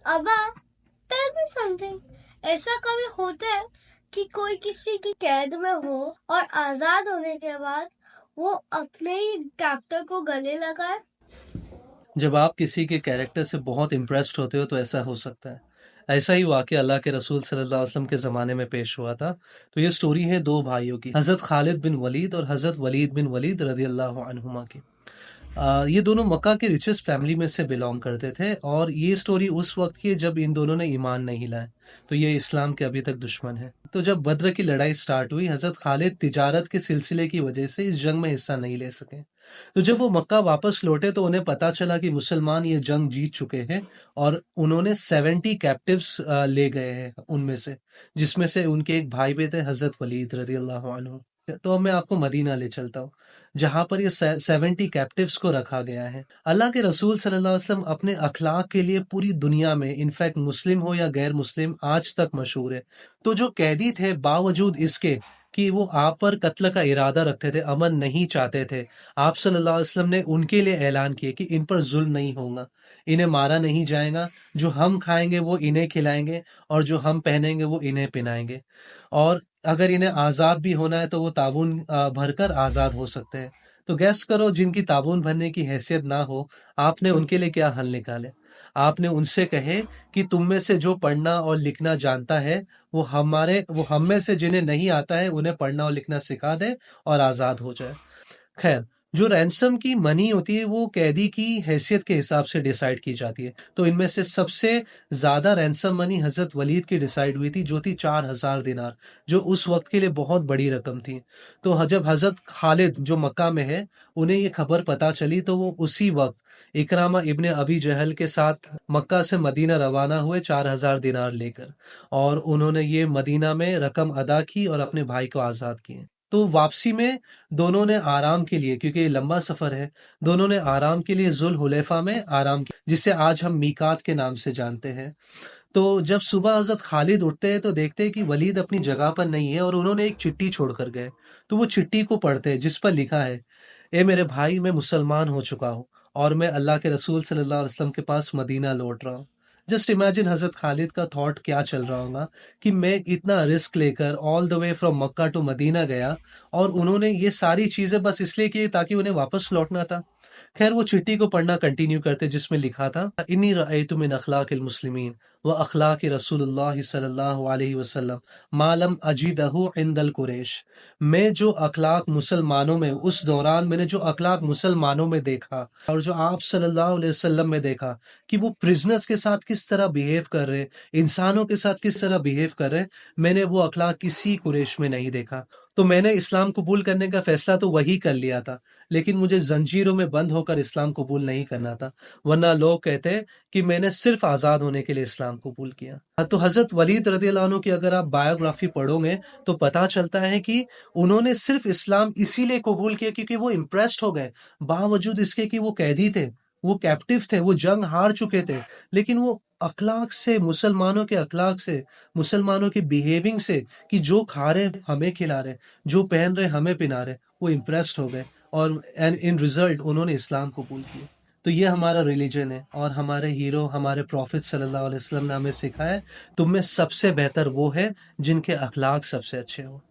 अबा, tell me something. ऐसा कभी होता है कि कोई किसी की कैद में हो और आजाद होने के बाद वो अपने ही कैप्टर को गले लगाए? जब आप किसी के कैरेक्टर से बहुत इम्प्रेस्ड होते हो तो ऐसा हो सकता है। ऐसा ही वाक़या अल्लाह के रसूल सल्लल्लाहु अलैहि वसल्लम के ज़माने में पेश हुआ था। तो ये स्टोरी है दो भाइयों की, हज़रत खालिद बिन वलीद और हज़रत वलीद बिन वलीद रज़ियल्लाहु अन्हुमा की। ये दोनों मक्का के रिचेस्ट फैमिली में से बिलोंग करते थे और ये स्टोरी उस वक्त की है जब इन दोनों ने ईमान नहीं लाया। तो ये इस्लाम के अभी तक दुश्मन है। तो जब बद्र की लड़ाई स्टार्ट हुई, हज़रत खालिद तिजारत के सिलसिले की वजह से इस जंग में हिस्सा नहीं ले सके। तो जब वो मक्का वापस लौटे तो उन्हें पता चला कि मुसलमान ये जंग जीत चुके हैं और उन्होंने 70 कैप्टिव्स ले गए हैं उनमें से, जिसमें से उनके एक भाई भी थे, हज़रत वलीद रज़ियल्लाहु अन्हु। तो अब मैं आपको मदीना ले चलता हूँ, जहाँ पर ये 70 कैप्टिव्स को रखा गया है। अल्लाह के रसूल सल्लल्लाहु अलैहि वसल्लम अपने अखलाक के लिए पूरी दुनिया में, इनफैक्ट मुस्लिम हो या गैर मुस्लिम, आज तक मशहूर है। तो जो कैदी थे, बावजूद इसके कि वो आप पर कत्ल का इरादा रखते थे, अमन नहीं चाहते थे, आप सल्लल्लाहु अलैहि वसल्लम ने उनके लिए ऐलान किए कि इन पर जुल्म नहीं होगा, इन्हें मारा नहीं जाएगा, जो हम खाएंगे वो इन्हें खिलाएंगे और जो हम पहनेंगे वो इन्हें पहनाएंगे। और अगर इन्हें आज़ाद भी होना है तो वो ताबून भरकर आज़ाद हो सकते हैं। तो गैस करो, जिनकी ताबून भरने की हैसियत ना हो, आपने उनके लिए क्या हल निकाले? आपने उनसे कहे कि तुम में से जो पढ़ना और लिखना जानता है वो हम में से जिन्हें नहीं आता है उन्हें पढ़ना और लिखना सिखा दे और आज़ाद हो जाए। खैर, जो रैंसम की मनी होती है वो कैदी की हैसियत के हिसाब से डिसाइड की जाती है। तो इनमें से सबसे ज़्यादा रैंसम मनी हज़रत वलीद की डिसाइड हुई थी, जो थी 4000 दिनार, जो उस वक्त के लिए बहुत बड़ी रकम थी। तो जब हज़रत खालिद जो मक्का में है, उन्हें ये खबर पता चली तो वो उसी वक्त इकरामा इब्ने अबी जहल के साथ मक्का से मदीना रवाना हुए 4000 दिनार लेकर, और उन्होंने ये मदीना में रकम अदा की और अपने भाई को आज़ाद किए। तो वापसी में दोनों ने आराम के लिए, क्योंकि ये लंबा सफर है, दोनों ने आराम के लिए जुल हुलैफा में आराम किया, जिसे आज हम मीकात के नाम से जानते हैं। तो जब सुबह हजरत खालिद उठते हैं तो देखते हैं कि वलीद अपनी जगह पर नहीं है और उन्होंने एक चिट्ठी छोड़ कर गए। तो वो चिट्ठी को पढ़ते हैं, जिस पर लिखा है, ए मेरे भाई, मैं मुसलमान हो चुका हूँ और मैं अल्लाह के रसूल सल्लल्लाहु अलैहि वसल्लम के पास मदीना लौट रहा हूँ। जस्ट इमेजिन हजरत खालिद का थॉट क्या चल रहा होगा कि मैं इतना रिस्क लेकर all the way from Mecca to Medina गया और उन्होंने ये सारी चीजें बस इसलिए की ताकि उन्हें वापस लौटना था। खैर, वो चिट्ठी को पढ़ना कंटिन्यू करते, जिसमें लिखा था, इन्नी रअयतु मिन अखलाकिल मुस्लिमीन व अखलाक रसूलुल्लाह सल्लल्लाहु अलैहि वसल्लम मालम अजीदहु इंदल कुरैश। मैं जो अखलाक मुसलमानों में, उस दौरान मैंने जो अखलाक मुसलमानों में देखा और जो आप सल्लल्लाहु अलैहि वसल्लम में देखा कि वो प्रिजनर्स के साथ किस तरह बिहेव कर रहे, इंसानों के साथ किस तरह बिहेव कर रहे, मैंने वो अखलाक किसी कुरैश में नहीं देखा। तो मैंने इस्लाम कबूल करने का फैसला तो वही कर लिया था, लेकिन मुझे जंजीरों में बंद होकर इस्लाम कबूल नहीं करना था, वरना लोग कहते हैं कि मैंने सिर्फ आज़ाद होने के लिए इस्लाम कबूल किया। तो हज़रत वलीद रज़ियल्लाहु अन्हु की अगर आप बायोग्राफी पढ़ोगे तो पता चलता है कि उन्होंने सिर्फ इस्लाम इसीलिए कबूल किया क्योंकि वो इम्प्रेस्ड हो गए, बावजूद इसके कि वो कैदी थे, वो कैप्टिव थे, वो जंग हार चुके थे, लेकिन वो अखलाक से, मुसलमानों के अखलाक से, मुसलमानों की बिहेविंग से, कि जो खा रहे हमें खिला रहे, जो पहन रहे हमें पहना रहे, वो इम्प्रेस्ड हो गए और एंड इन रिजल्ट उन्होंने इस्लाम कबूल किया। तो ये हमारा रिलीजन है और हमारे हीरो, हमारे प्रॉफिट सल्लल्लाहु अलैहि वसल्लम ने हमें सिखाया है, तुम में सबसे बेहतर वो है जिनके अखलाक सबसे अच्छे हो।